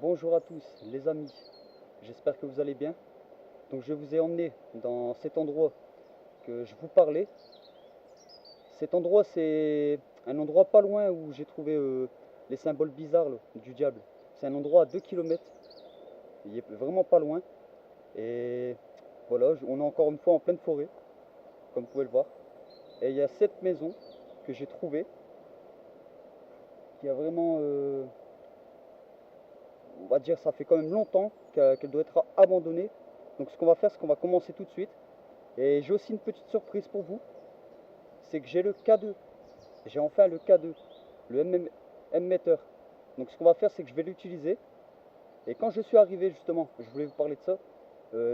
Bonjour à tous les amis, j'espère que vous allez bien. Donc je vous ai emmené dans cet endroit que je vous parlais. Cet endroit c'est un endroit pas loin où j'ai trouvé les symboles bizarres là, du diable. C'est un endroit à 2 km, il est vraiment pas loin. Et voilà, on est encore une fois en pleine forêt, comme vous pouvez le voir. Et il y a cette maison que j'ai trouvée, qui a vraiment, on va dire, ça fait quand même longtemps qu'elle doit être abandonnée. Donc ce qu'on va faire, c'est qu'on va commencer tout de suite. Et j'ai aussi une petite surprise pour vous, c'est que j'ai le K2. J'ai enfin le K2, le M-Meter. Donc ce qu'on va faire, c'est que je vais l'utiliser. Et quand je suis arrivé justement, je voulais vous parler de ça,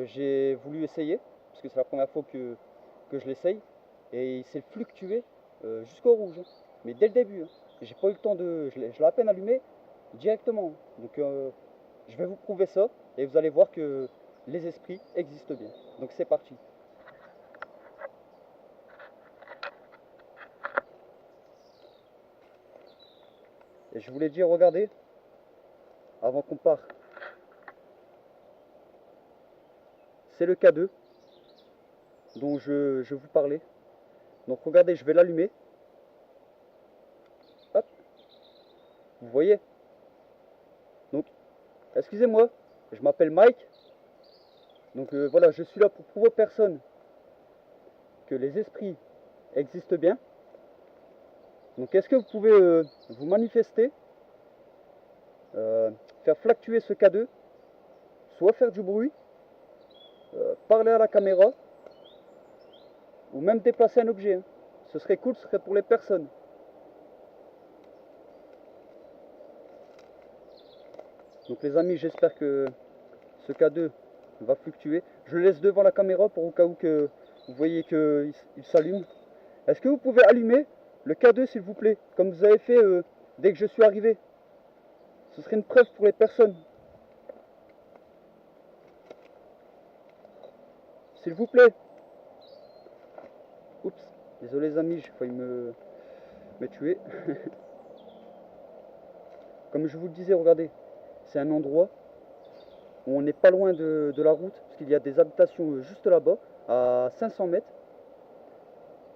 j'ai voulu essayer, parce que c'est la première fois que je l'essaye. Et il s'est fluctué jusqu'au rouge. Mais dès le début, hein. J'ai pas eu le temps de... Je l'ai à peine allumé directement. Donc je vais vous prouver ça. Et vous allez voir que les esprits existent bien. Donc c'est parti. Et je voulais dire, regardez, avant qu'on parte, c'est le K2 dont je vous parlais. Donc regardez, je vais l'allumer. Hop, vous voyez. Donc, excusez-moi, je m'appelle Mike. Donc voilà, je suis là pour prouver aux personnes que les esprits existent bien. Donc est-ce que vous pouvez vous manifester, faire fluctuer ce K2, soit faire du bruit, parler à la caméra, ou même déplacer un objet, hein. Ce serait cool, ce serait pour les personnes. Donc les amis, j'espère que ce K2 va fluctuer. Je le laisse devant la caméra pour au cas où que vous voyez qu'il s'allume. Est-ce que vous pouvez allumer le K2 s'il vous plaît, comme vous avez fait dès que je suis arrivé? Ce serait une preuve pour les personnes. S'il vous plaît. Oups, désolé les amis, j'ai failli me tuer. Comme je vous le disais, regardez, c'est un endroit où on n'est pas loin de la route, parce qu'il y a des habitations juste là-bas, à 500 mètres.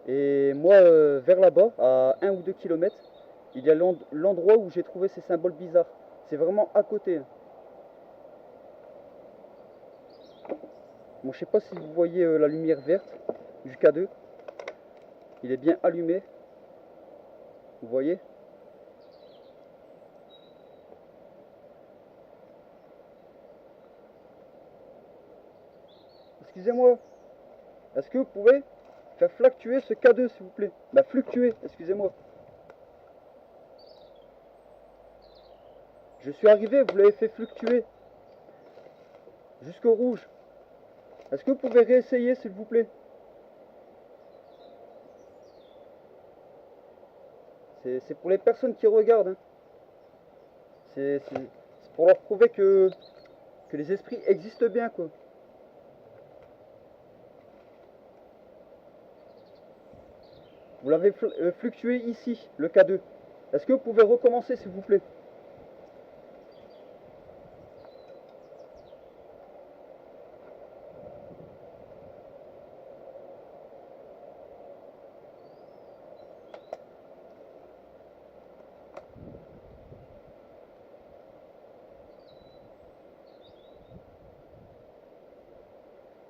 Et moi, vers là-bas, à 1 ou 2 km, il y a l'endroit où j'ai trouvé ces symboles bizarres. C'est vraiment à côté, hein. Bon, je sais pas si vous voyez la lumière verte du K2. Il est bien allumé. Vous voyez? Excusez-moi, est-ce que vous pouvez faire fluctuer ce K2 s'il vous plaît? Bah fluctuer, excusez-moi. Je suis arrivé, vous l'avez fait fluctuer jusqu'au rouge. Est-ce que vous pouvez réessayer s'il vous plaît? C'est pour les personnes qui regardent, hein. C'est pour leur prouver que les esprits existent bien, quoi. Vous l'avez fluctué ici, le K2. Est-ce que vous pouvez recommencer s'il vous plaît?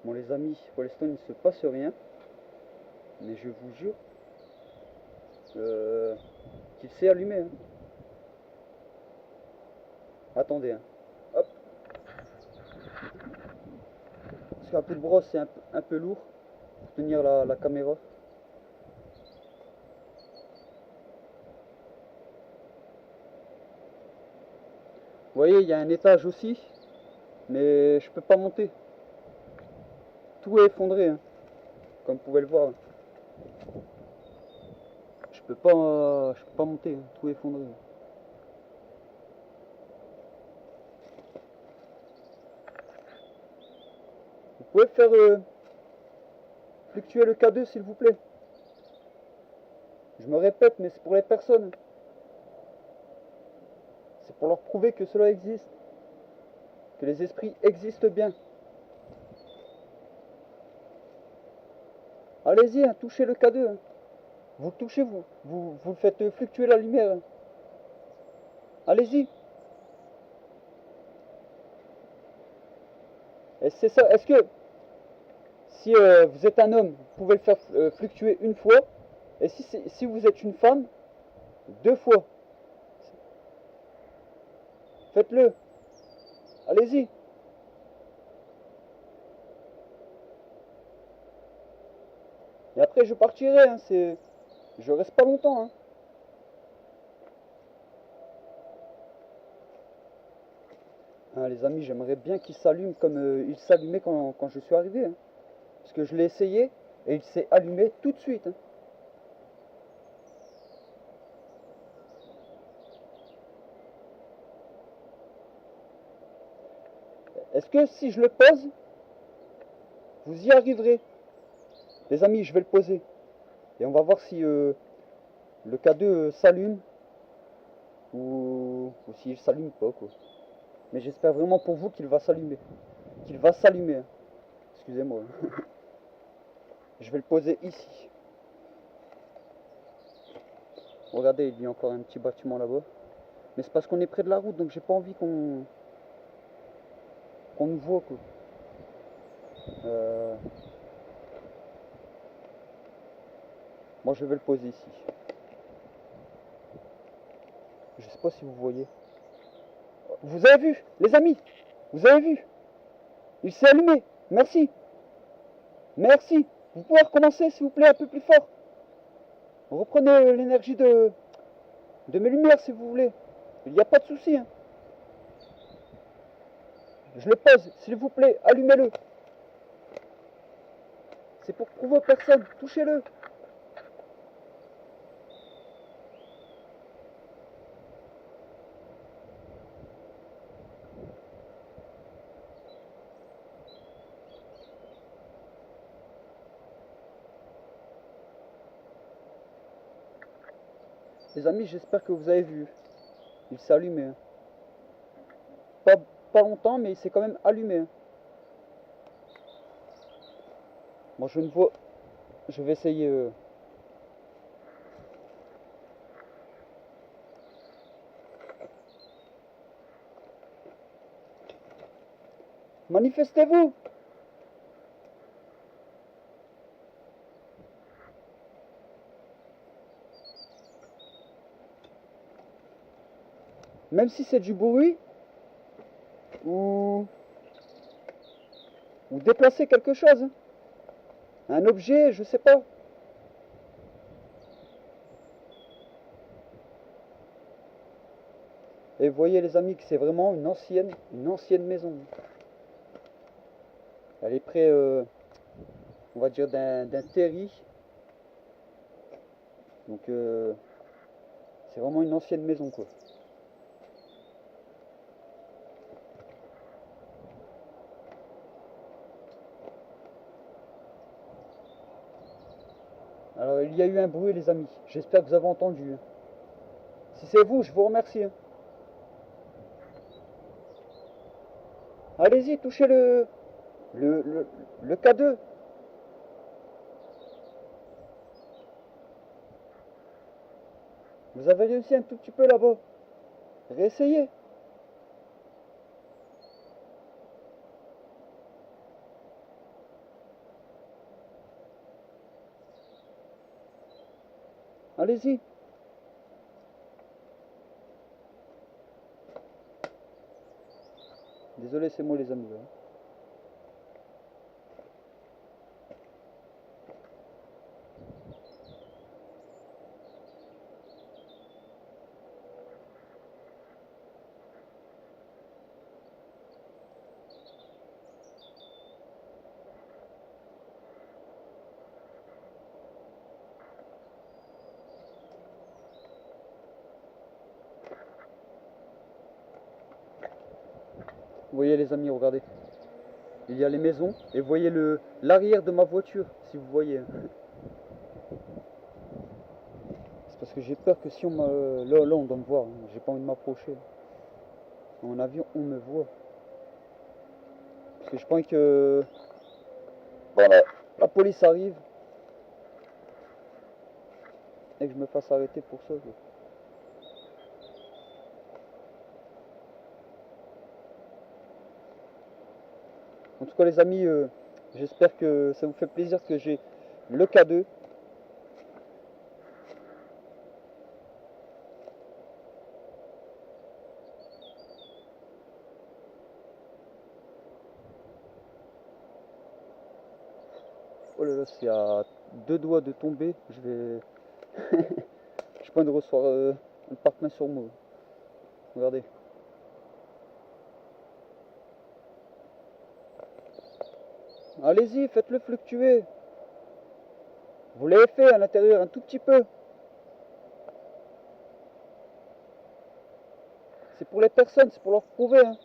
Bon les amis, pour l'instant il ne se passe rien. Mais je vous jure qu'il s'est allumé, hein. Attendez, hein. Hop. Parce qu'un peu de brosse c'est un peu lourd pour tenir la caméra. Vous voyez, il y a un étage aussi, mais je peux pas monter. Tout est effondré, hein, comme vous pouvez le voir. Je peux pas monter, hein, tout est effondré. Vous pouvez faire fluctuer le K2 s'il vous plaît? Je me répète, mais c'est pour les personnes. C'est pour leur prouver que cela existe. que les esprits existent bien. Allez-y, hein, touchez le K2. Hein. Vous le touchez, vous le faites fluctuer la lumière. Hein. Allez-y. Et c'est ça. Est-ce que si vous êtes un homme, vous pouvez le faire fluctuer une fois. Et si vous êtes une femme, 2 fois. Faites-le. Allez-y. Et après je partirai. Hein, je reste pas longtemps. Hein. Hein, les amis, j'aimerais bien qu'il s'allume comme il s'allumait quand je suis arrivé. Hein. Parce que je l'ai essayé et il s'est allumé tout de suite. Hein. Est-ce que si je le pose, vous y arriverez? Les amis, je vais le poser. Et on va voir si le K2 s'allume ou s'il s'allume pas. Quoi. Mais j'espère vraiment pour vous qu'il va s'allumer. Qu'il va s'allumer. Hein. Excusez-moi. Je vais le poser ici. Regardez, il y a encore un petit bâtiment là-bas. Mais c'est parce qu'on est près de la route, donc j'ai pas envie qu'on nous voit. Quoi. Moi je vais le poser ici. Je sais pas si vous voyez. Vous avez vu, les amis? Vous avez vu? Il s'est allumé. Merci. Merci. Vous pouvez recommencer, s'il vous plaît, un peu plus fort. Reprenez l'énergie de mes lumières, si vous voulez. Il n'y a pas de souci. Hein. Je le pose, s'il vous plaît, allumez-le. C'est pour prouver aux personnes. Touchez-le. Les amis, j'espère que vous avez vu. Il s'est allumé. Hein. Pas longtemps, mais il s'est quand même allumé. Hein. Moi, je ne vois... Je vais essayer... Manifestez-vous! Même si c'est du bruit, ou déplacer quelque chose. Hein. Un objet, je sais pas. Et vous voyez les amis que c'est vraiment une ancienne maison. Elle est près, on va dire, d'un terri. Donc c'est vraiment une ancienne maison quoi. Alors il y a eu un bruit les amis. J'espère que vous avez entendu. Si c'est vous, je vous remercie. Allez-y, touchez le K2. Vous avez réussi un tout petit peu là-bas. Réessayez. Allez-y. Désolé, c'est moi les amis. Hein. Vous voyez les amis, regardez. Il y a les maisons et vous voyez l'arrière de ma voiture, si vous voyez. C'est parce que j'ai peur que si on là on doit me voir, j'ai pas envie de m'approcher. En avion, on me voit. Parce que je pense que voilà, la police arrive et que je me fasse arrêter pour ça. En tout cas les amis, j'espère que ça vous fait plaisir que j'ai le K2. Oh là là, c'est à 2 doigts de tomber. Je vais... je pense de recevoir le parc-main sur moi. Regardez. Allez-y, faites-le fluctuer. Vous l'avez fait à l'intérieur un tout petit peu. C'est pour les personnes, c'est pour leur prouver. Hein.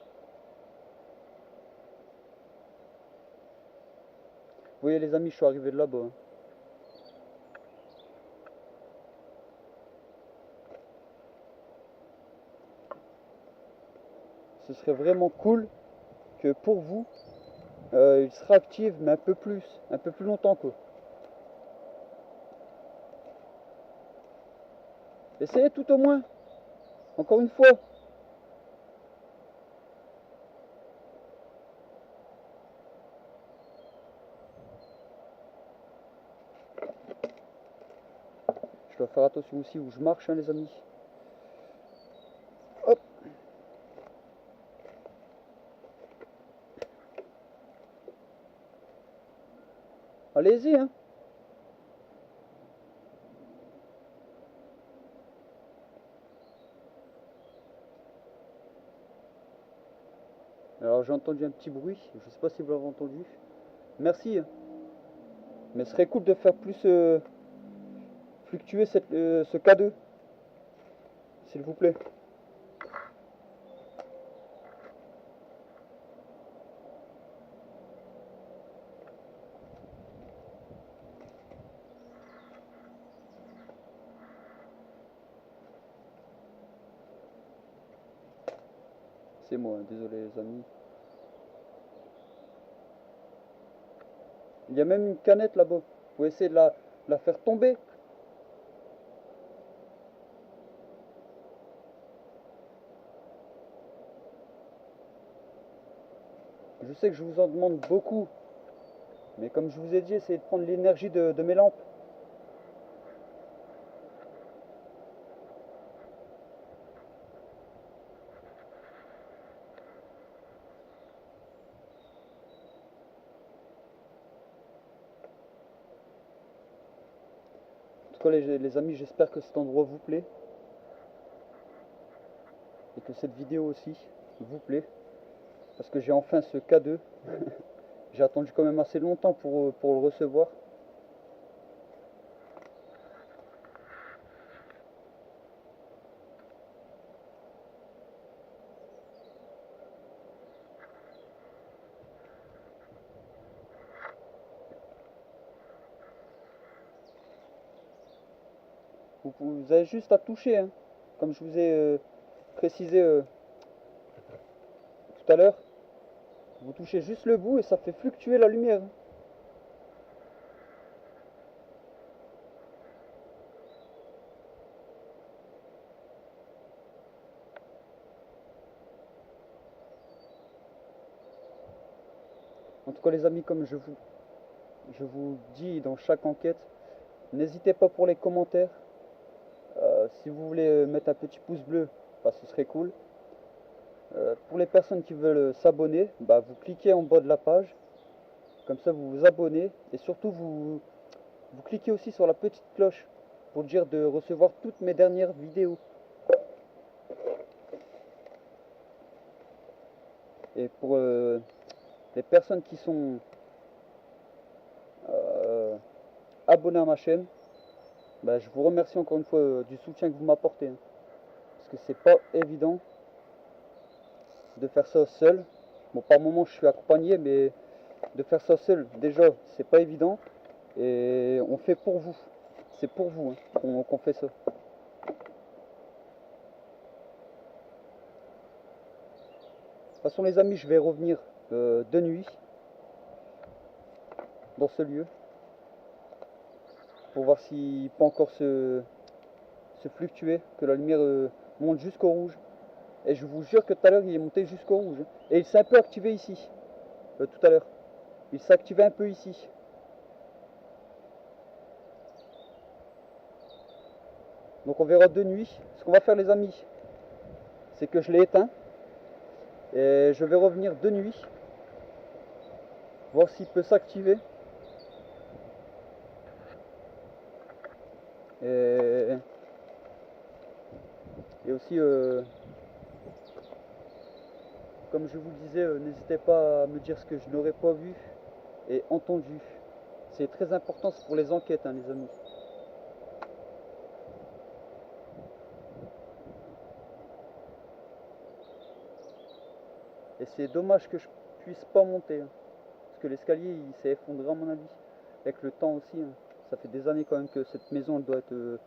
Vous voyez les amis, je suis arrivé de là-bas. Hein. Ce serait vraiment cool que pour vous, il sera actif, mais un peu plus longtemps quoi. Essayez tout au moins, encore une fois. Je dois faire attention aussi où je marche, hein, les amis. Hop. Allez-y, hein. Alors j'ai entendu un petit bruit, je ne sais pas si vous l'avez entendu. Merci. Hein. Mais ce serait cool de faire plus fluctuer ce K2, s'il vous plaît. C'est moi, désolé les amis. Il y a même une canette là-bas. Vous pouvez essayer de la faire tomber. Je sais que je vous en demande beaucoup. Mais comme je vous ai dit, essayez de prendre l'énergie de mes lampes. En tout cas les amis, j'espère que cet endroit vous plaît. Et que cette vidéo aussi vous plaît. Parce que j'ai enfin ce K2. J'ai attendu quand même assez longtemps pour le recevoir. Vous avez juste à toucher, hein, comme je vous ai précisé tout à l'heure. Vous touchez juste le bout et ça fait fluctuer la lumière. En tout cas les amis, comme je vous dis dans chaque enquête, n'hésitez pas pour les commentaires. Si vous voulez mettre un petit pouce bleu, bah, ce serait cool. Pour les personnes qui veulent s'abonner, bah, vous cliquez en bas de la page. Comme ça vous vous abonnez. Et surtout vous cliquez aussi sur la petite cloche pour dire de recevoir toutes mes dernières vidéos. Et pour les personnes qui sont abonnées à ma chaîne, bah, je vous remercie encore une fois du soutien que vous m'apportez. Hein. Parce que c'est pas évident de faire ça seul. Bon, par moment je suis accompagné, mais de faire ça seul, déjà, c'est pas évident. Et on fait pour vous. C'est pour vous hein, qu'on fait ça. De toute façon les amis, je vais revenir de nuit dans ce lieu pour voir s'il peut encore se fluctuer, que la lumière monte jusqu'au rouge. Et je vous jure que tout à l'heure il est monté jusqu'au rouge. Et il s'est un peu activé ici, tout à l'heure. Il s'est activé un peu ici. Donc on verra de nuit. Ce qu'on va faire les amis, c'est que je l'ai éteint. Et je vais revenir de nuit. Voir s'il peut s'activer. Et aussi, comme je vous le disais, n'hésitez pas à me dire ce que je n'aurais pas vu et entendu. C'est très important, c'est pour les enquêtes, hein, les amis. Et c'est dommage que je puisse pas monter, hein, parce que l'escalier il s'est effondré à mon avis. Avec le temps aussi, hein. Ça fait des années quand même que cette maison elle doit être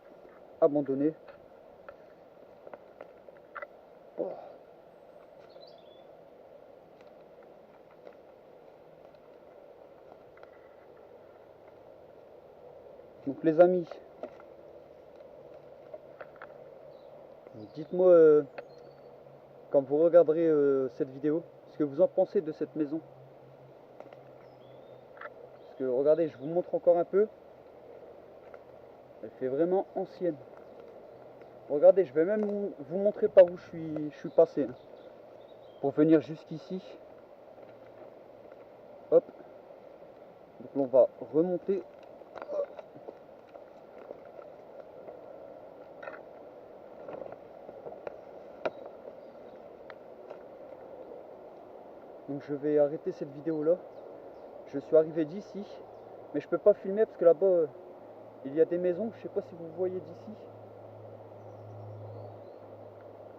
abandonnée. Oh. Donc les amis, dites-moi quand vous regarderez cette vidéo ce que vous en pensez de cette maison. Parce que regardez, je vous montre encore un peu. Elle fait vraiment ancienne. Regardez, je vais même vous montrer par où je suis passé, hein, pour venir jusqu'ici. Hop. Donc on va remonter. Donc je vais arrêter cette vidéo là. Je suis arrivé d'ici, mais je peux pas filmer parce que là-bas il y a des maisons. Je sais pas si vous voyez d'ici.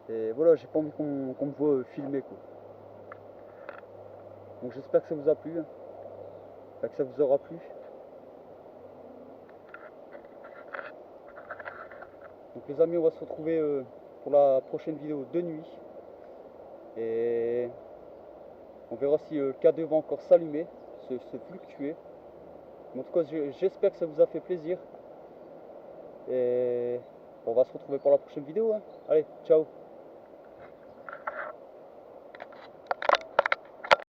Et voilà, j'ai pas envie qu'on me voit filmer quoi. Donc j'espère que ça vous a plu, hein, que ça vous aura plu. Donc les amis, on va se retrouver pour la prochaine vidéo de nuit. Et on verra si le K2 va encore s'allumer, se fluctuer. Mais en tout cas, j'espère que ça vous a fait plaisir. Et on va se retrouver pour la prochaine vidéo, hein. Allez, ciao!